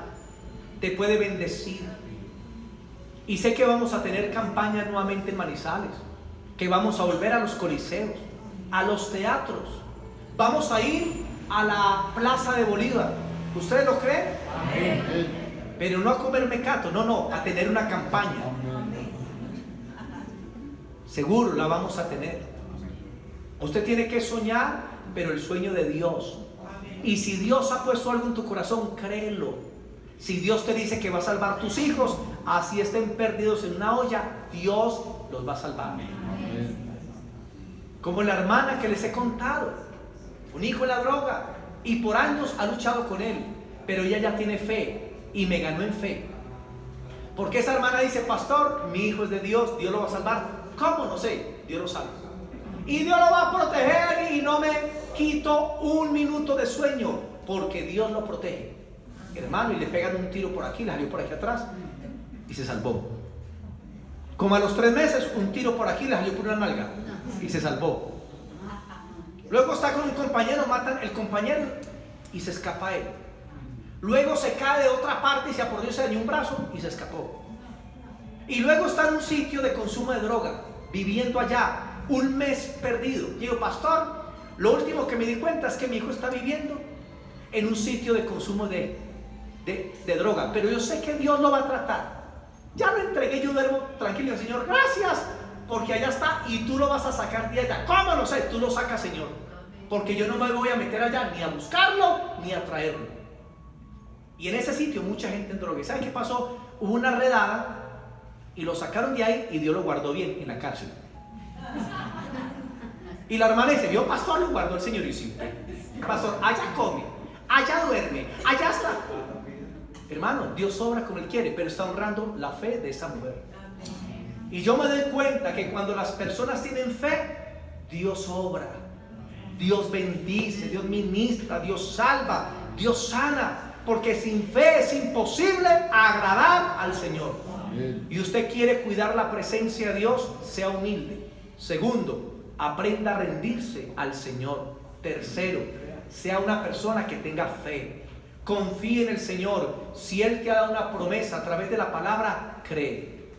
te puede bendecir. Y sé que vamos a tener campañas nuevamente en Manizales, que vamos a volver a los coliseos, a los teatros. Vamos a ir a la Plaza de Bolívar. ¿Ustedes lo creen? Amén. Pero no a comer mecato, no, a tener una campaña. Seguro la vamos a tener. Usted tiene que soñar, pero el sueño de Dios. Y si Dios ha puesto algo en tu corazón, créelo. Si Dios te dice que va a salvar tus hijos, así estén perdidos en una olla, Dios los va a salvar. Como la hermana que les he contado, un hijo en la droga, y por años ha luchado con él, pero ella ya tiene fe y me ganó en fe. Porque esa hermana dice: pastor, mi hijo es de Dios, Dios lo va a salvar. ¿Cómo? No sé, Dios lo salva. Y Dios lo va a proteger y no me quito un minuto de sueño, porque Dios lo protege. Hermano, y le pegan un tiro por aquí, la salió por aquí atrás y se salvó. Como a los 3 meses, un tiro por aquí, le salió por una nalga y se salvó. Luego está con un compañero, matan el compañero y se escapa él. Luego se cae de otra parte y se aporrió, se dañó un brazo y se escapó. Y luego está en un sitio de consumo de droga, viviendo allá, un mes perdido. Digo: pastor, lo último que me di cuenta es que mi hijo está viviendo en un sitio de consumo de droga, pero yo sé que Dios lo va a tratar. Ya lo entregué, yo duermo tranquilo, Señor, gracias, porque allá está y tú lo vas a sacar de allá. ¿Cómo lo sé? Tú lo sacas, Señor, porque yo no me voy a meter allá ni a buscarlo ni a traerlo. Y en ese sitio mucha gente en droga. ¿Saben qué pasó? Hubo una redada y lo sacaron de ahí y Dios lo guardó bien en la cárcel. Y la hermana dice: yo, pastor, lo guardó el Señor. Y sí, pastor, allá come, allá duerme, allá está. Hermano, Dios obra como Él quiere, pero está honrando la fe de esa mujer. Y yo me doy cuenta que cuando las personas tienen fe, Dios obra, Dios bendice, Dios ministra, Dios salva, Dios sana. Porque sin fe es imposible agradar al Señor. Y usted quiere cuidar la presencia de Dios, sea humilde. Segundo, aprenda a rendirse al Señor. Tercero, sea una persona que tenga fe. Confíe en el Señor. Si Él te ha dado una promesa a través de la palabra, cree.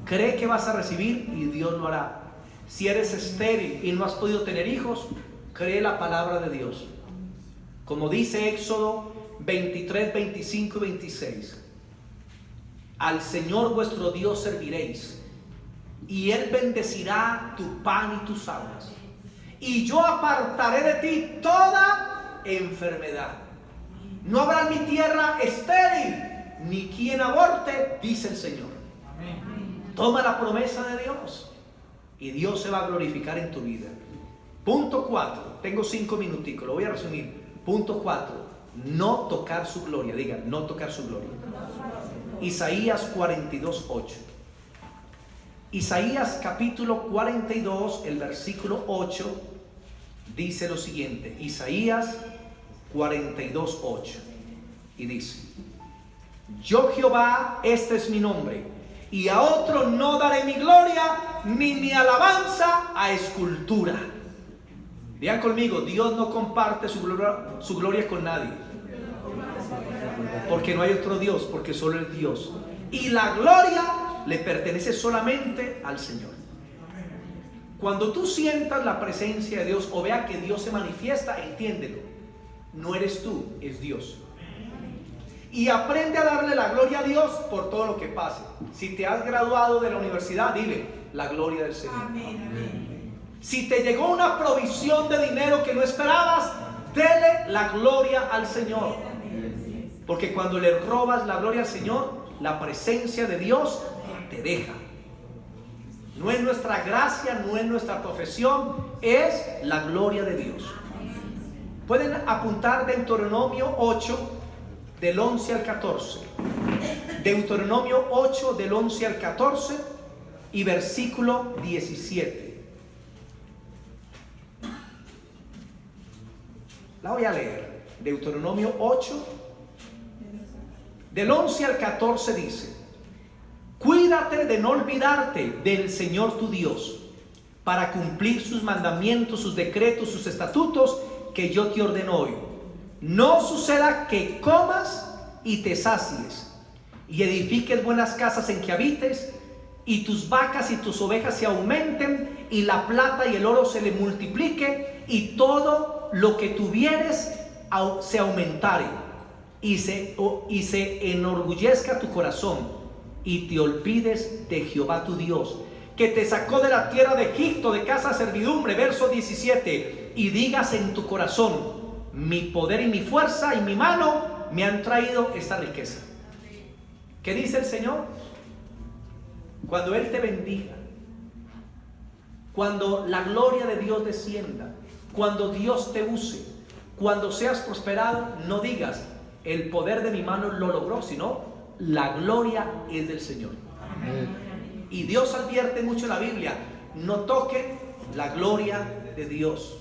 Cree que vas a recibir y Dios lo hará. Si eres estéril y no has podido tener hijos, cree la palabra de Dios. Como dice Éxodo 23, 25 y 26: al Señor vuestro Dios serviréis, y Él bendecirá tu pan y tus aguas, y yo apartaré de ti toda enfermedad. No habrá en mi tierra estéril, ni quien aborte, dice el Señor. Toma la promesa de Dios y Dios se va a glorificar en tu vida. Punto 4, tengo 5 minuticos, lo voy a resumir. Punto 4, no tocar su gloria. Diga: no tocar su gloria. Isaías 42, 8. Isaías capítulo 42, el versículo 8 dice lo siguiente. Isaías 42, 8. Y dice: yo Jehová, este es mi nombre, y a otro no daré mi gloria, ni mi alabanza a escultura. Digan conmigo: Dios no comparte su gloria con nadie, porque no hay otro Dios, porque solo es Dios, y la gloria le pertenece solamente al Señor. Cuando tú sientas la presencia de Dios o veas que Dios se manifiesta, entiéndelo: no eres tú, es Dios. Y aprende a darle la gloria a Dios por todo lo que pase. Si te has graduado de la universidad, dile: la gloria del Señor. Amén, amén. Si te llegó una provisión de dinero que no esperabas, dele la gloria al Señor. Porque cuando le robas la gloria al Señor, la presencia de Dios te deja. No es nuestra gracia, no es nuestra profesión, es la gloria de Dios. Pueden apuntar Deuteronomio 8, del 11 al 14. Deuteronomio 8, del 11 al 14 y versículo 17. La voy a leer. Deuteronomio 8, del 11 al 14 dice: cuídate de no olvidarte del Señor tu Dios, para cumplir sus mandamientos, sus decretos, sus estatutos que yo te ordeno hoy. No suceda que comas y te sacies, y edifiques buenas casas en que habites, y tus vacas y tus ovejas se aumenten, y la plata y el oro se le multiplique, y todo lo que tuvieres se aumentare, y se enorgullezca tu corazón, y te olvides de Jehová tu Dios, que te sacó de la tierra de Egipto, de casa de servidumbre. Verso 17, y digas en tu corazón: mi poder y mi fuerza y mi mano me han traído esta riqueza. ¿Qué dice el Señor? Cuando Él te bendiga, cuando la gloria de Dios descienda, cuando Dios te use, cuando seas prosperado, no digas: el poder de mi mano lo logró, sino la gloria es del Señor. Amén. Y Dios advierte mucho en la Biblia: no toquen la gloria de Dios.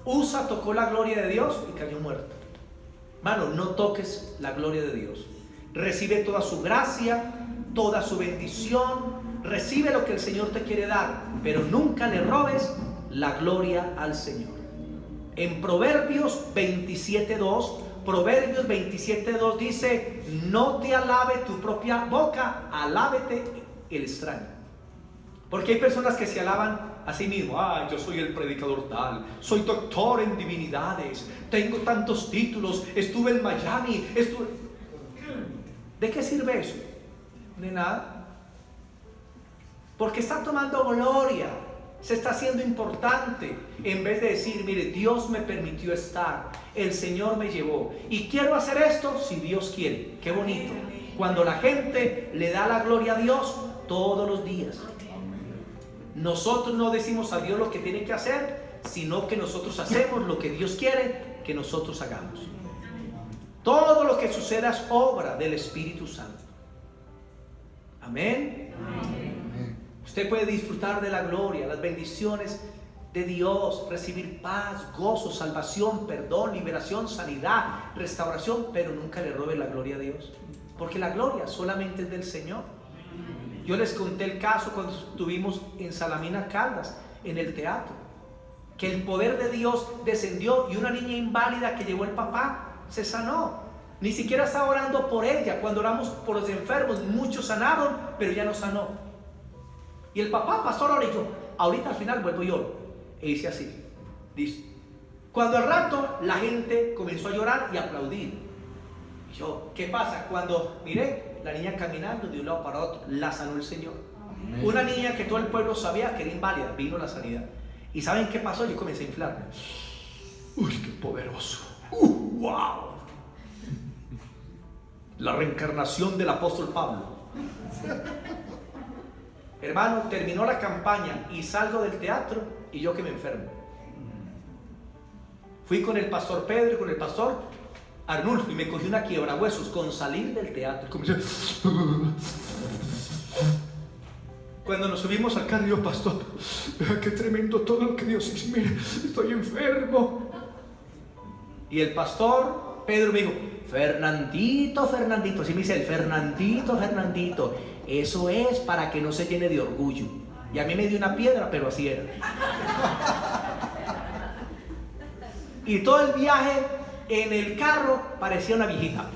Usa tocó la gloria de Dios y cayó muerto. Hermano, no toques la gloria de Dios. Recibe toda su gracia, toda su bendición. Recibe lo que el Señor te quiere dar, pero nunca le robes la gloria al Señor. En Proverbios 27:2 dice: no te alabe tu propia boca, alábete el extraño. Porque hay personas que se alaban a sí mismos: yo soy el predicador tal, soy doctor en divinidades, tengo tantos títulos, estuve en Miami, ¿De qué sirve eso? De nada. Porque está tomando gloria, se está haciendo importante, en vez de decir: mire, Dios me permitió estar, el Señor me llevó y quiero hacer esto si Dios quiere. Qué bonito cuando la gente le da la gloria a Dios todos los días. Nosotros no decimos a Dios lo que tiene que hacer, sino que nosotros hacemos lo que Dios quiere que nosotros hagamos. Todo lo que suceda es obra del Espíritu Santo. Amén. Usted puede disfrutar de la gloria, las bendiciones de Dios, recibir paz, gozo, salvación, perdón, liberación, sanidad, restauración, pero nunca le robe la gloria a Dios, porque la gloria solamente es del Señor. Yo les conté el caso cuando estuvimos en Salamina, Caldas, en el teatro, que el poder de Dios descendió y una niña inválida que llevó el papá se sanó. Ni siquiera estaba orando por ella. Cuando oramos por los enfermos, muchos sanaron, pero ya no sanó. Y el papá, pastor, ahora, y yo: ahorita al final vuelvo y oro. E hice así, listo. Cuando al rato la gente comenzó a llorar y a aplaudir. Y yo: ¿qué pasa? Cuando miré la niña caminando de un lado para otro, la sanó el Señor. Amén. Una niña que todo el pueblo sabía que era inválida, vino la sanidad. ¿Y saben qué pasó? Yo comencé a inflarme. ¡Uy, qué poderoso! ¡Wow! La reencarnación del apóstol Pablo. Hermano, terminó la campaña y salgo del teatro y yo que me enfermo. Fui con el pastor Pedro y con el pastor Arnulfo y me cogí una quiebrahuesos con salir del teatro. Cuando nos subimos al carro, yo: pastor, qué tremendo todo lo que Dios hizo. Mire, estoy enfermo. Y el pastor Pedro me dijo: Fernandito, así me dice el Fernandito, eso es para que no se llene de orgullo. Y a mí me dio una piedra, pero así era. Y todo el viaje en el carro parecía una viejita.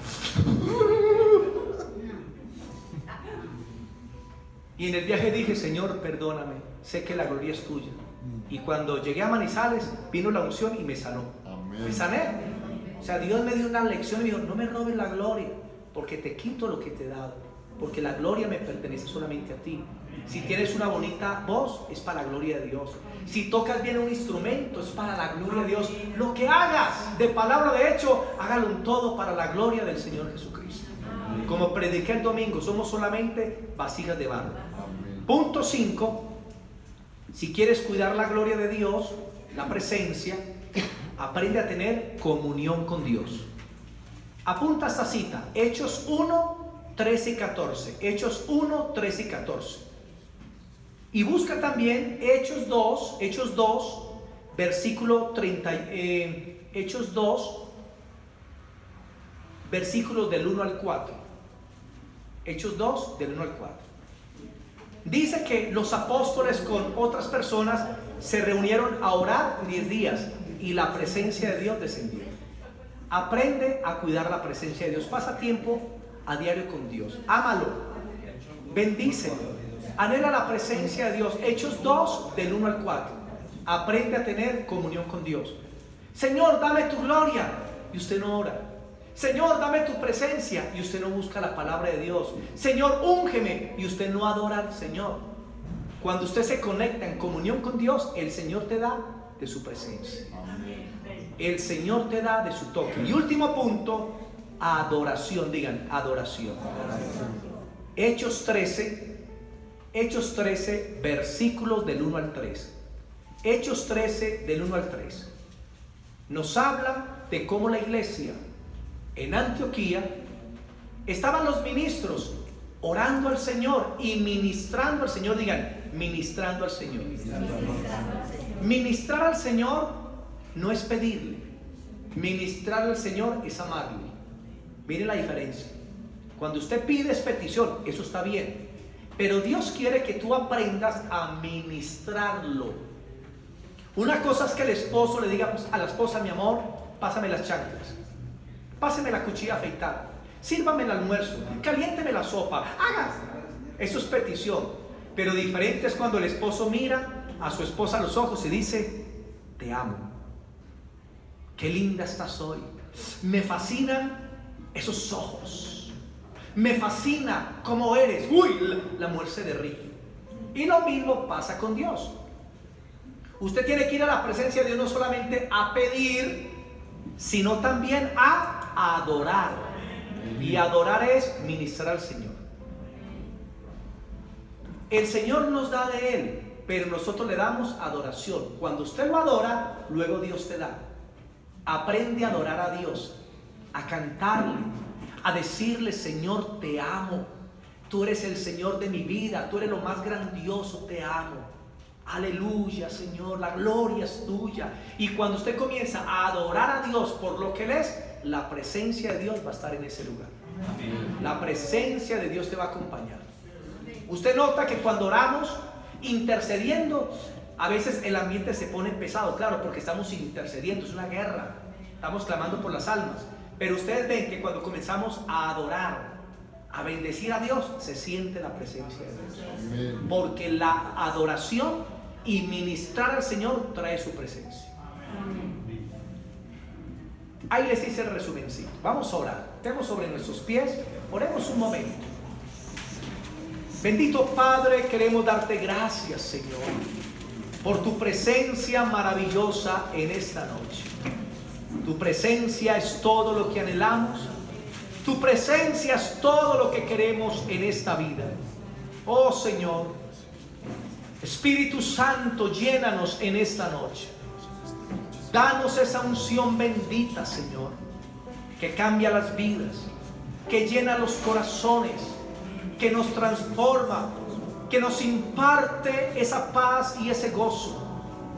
Y en el viaje dije: Señor, perdóname, sé que la gloria es tuya. Y cuando llegué a Manizales, vino la unción y me sanó. Amén. Me sané. O sea, Dios me dio una lección y me dijo: no me robes la gloria, porque te quito lo que te he dado, porque la gloria me pertenece solamente a ti. Si tienes una bonita voz, es para la gloria de Dios. Si tocas bien un instrumento, es para la gloria de Dios. Lo que hagas, de palabra o de hecho, hágalo en todo para la gloria del Señor Jesucristo. Como prediqué el domingo, somos solamente vasijas de barro. Punto 5. Si quieres cuidar la gloria de Dios, la presencia, aprende a tener comunión con Dios. Apunta esta cita: Hechos 1, 13 y 14. Hechos 1, 13 y 14. Y busca también Hechos 2, versículo 30. Hechos 2, versículos del 1 al 4. Hechos 2, del 1 al 4. Dice que los apóstoles con otras personas se reunieron a orar 10 días y la presencia de Dios descendió. Aprende a cuidar la presencia de Dios. Pasa tiempo a diario con Dios. Ámalo. Bendícelo. Anhela la presencia de Dios. Hechos 2, del 1 al 4. Aprende a tener comunión con Dios. Señor, dame tu gloria, y usted no ora. Señor, dame tu presencia, y usted no busca la palabra de Dios. Señor, úngeme, y usted no adora al Señor. Cuando usted se conecta en comunión con Dios, el Señor te da de su presencia. El Señor te da de su toque. Y último punto, adoración. Digan, adoración. Hechos 13, versículos del 1 al 3. Hechos 13, del 1 al 3. Nos habla de cómo la iglesia en Antioquía estaban los ministros orando al Señor y ministrando al Señor. Digan, ministrando al Señor. Ministrar al Señor no es pedirle. Ministrar al Señor es amarle. Mire la diferencia. Cuando usted pide es petición, eso está bien. Pero Dios quiere que tú aprendas a ministrarlo. Una cosa es que el esposo le diga a la esposa, mi amor, pásame las chanclas, pásame la cuchilla afeitada, sírvame el almuerzo, caliénteme la sopa, haga. Eso es petición. Pero diferente es cuando el esposo mira a su esposa a los ojos y dice, te amo, qué linda estás hoy, me fascinan esos ojos, me fascina cómo eres. Uy, la mujer se derrite. Y lo mismo pasa con Dios. Usted tiene que ir a la presencia de Dios no solamente a pedir, sino también a adorar. Y adorar es ministrar al Señor. El Señor nos da de Él, pero nosotros le damos adoración. Cuando usted lo adora, luego Dios te da. Aprende a adorar a Dios, a cantarle, a decirle, Señor, te amo. Tú eres el Señor de mi vida, tú eres lo más grandioso, te amo. Aleluya, Señor, la gloria es tuya. Y cuando usted comienza a adorar a Dios por lo que Él es, la presencia de Dios va a estar en ese lugar. La presencia de Dios te va a acompañar. Usted nota que cuando oramos, intercediendo, a veces el ambiente se pone pesado, claro, porque estamos intercediendo, es una guerra, estamos clamando por las almas. Pero ustedes ven que cuando comenzamos a adorar, a bendecir a Dios, se siente la presencia de Dios. Porque la adoración y ministrar al Señor trae su presencia. Ahí les hice el resumencito. Vamos a orar. Estemos sobre nuestros pies. Oremos un momento. Bendito Padre, queremos darte gracias, Señor, por tu presencia maravillosa en esta noche. Tu presencia es todo lo que anhelamos. Tu presencia es todo lo que queremos en esta vida. Oh Señor, Espíritu Santo, llénanos en esta noche. Danos esa unción bendita, Señor, que cambia las vidas, que llena los corazones, que nos transforma, que nos imparte esa paz y ese gozo.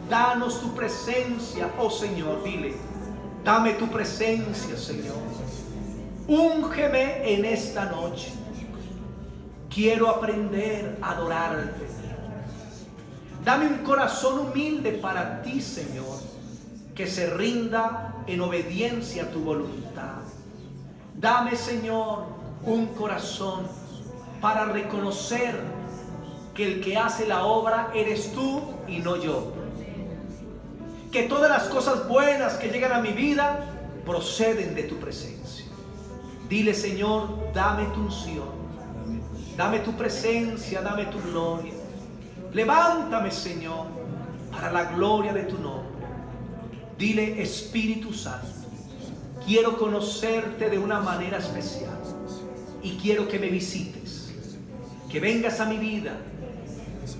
Danos tu presencia, oh Señor. Dile, dame tu presencia, Señor. Úngeme en esta noche. Quiero aprender a adorarte. Dame un corazón humilde para ti, Señor, que se rinda en obediencia a tu voluntad. Dame, Señor, un corazón para reconocer que el que hace la obra eres tú y no yo. Que todas las cosas buenas que llegan a mi vida proceden de tu presencia. Dile, Señor, dame tu unción, dame tu presencia, dame tu gloria. Levántame, Señor, para la gloria de tu nombre. Dile, Espíritu Santo, quiero conocerte de una manera especial y quiero que me visites, que vengas a mi vida,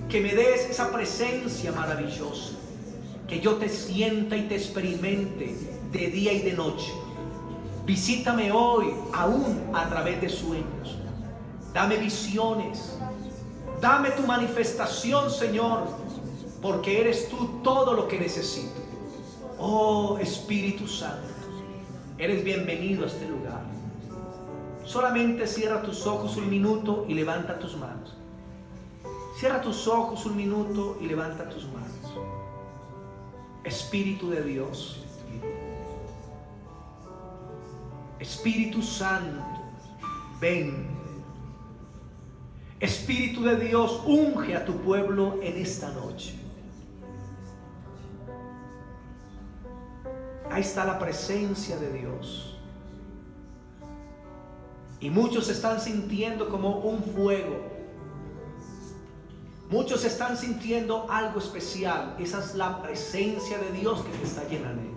que me des esa presencia maravillosa, que yo te sienta y te experimente de día y de noche. Visítame hoy, aún a través de sueños. Dame visiones. Dame tu manifestación, Señor, porque eres tú todo lo que necesito. Oh Espíritu Santo, eres bienvenido a este lugar. Solamente cierra tus ojos un minuto y levanta tus manos. Cierra tus ojos un minuto y levanta tus manos. Espíritu de Dios, Espíritu Santo, ven. Espíritu de Dios, unge a tu pueblo en esta noche. Ahí está la presencia de Dios. Y muchos están sintiendo como un fuego. Muchos están sintiendo algo especial. Esa es la presencia de Dios que te está llenando.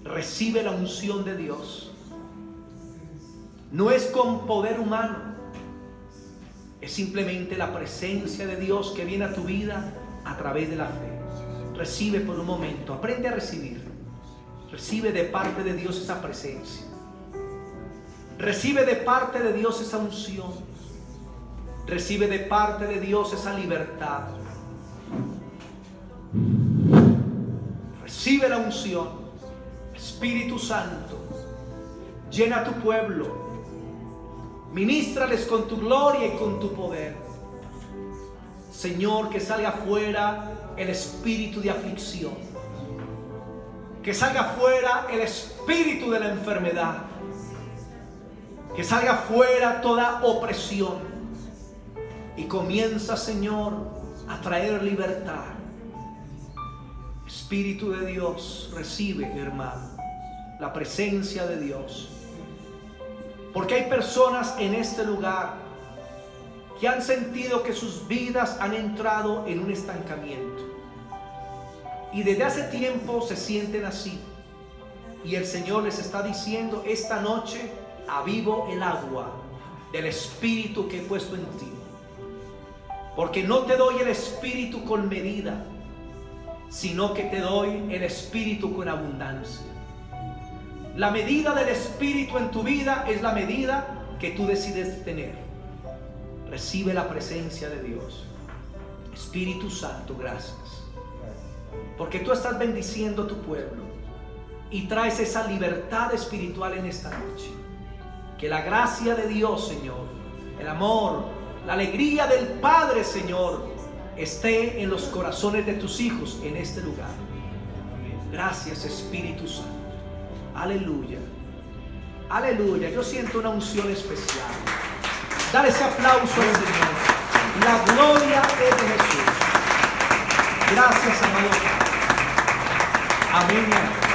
Recibe la unción de Dios. No es con poder humano. Es simplemente la presencia de Dios que viene a tu vida a través de la fe. Recibe por un momento. Aprende a recibir. Recibe de parte de Dios esa presencia. Recibe de parte de Dios esa unción. Recibe de parte de Dios esa libertad. Recibe la unción. Espíritu Santo, llena a tu pueblo. Ministrales con tu gloria y con tu poder. Señor, que salga fuera el espíritu de aflicción. Que salga fuera el espíritu de la enfermedad. Que salga fuera toda opresión. Y comienza, Señor, a traer libertad. Espíritu de Dios, recibe, hermano, la presencia de Dios. Porque hay personas en este lugar que han sentido que sus vidas han entrado en un estancamiento. Y desde hace tiempo se sienten así. Y el Señor les está diciendo: esta noche avivo el agua del Espíritu que he puesto en ti. Porque no te doy el Espíritu con medida, sino que te doy el Espíritu con abundancia. La medida del Espíritu en tu vida es la medida que tú decides tener. Recibe la presencia de Dios. Espíritu Santo, gracias. Porque tú estás bendiciendo a tu pueblo y traes esa libertad espiritual en esta noche. Que la gracia de Dios, Señor, el amor, la alegría del Padre, Señor, esté en los corazones de tus hijos en este lugar. Gracias, Espíritu Santo. Aleluya. Aleluya. Yo siento una unción especial. Dale ese aplauso al Señor. La gloria es de Jesús. Gracias, amado. Amén.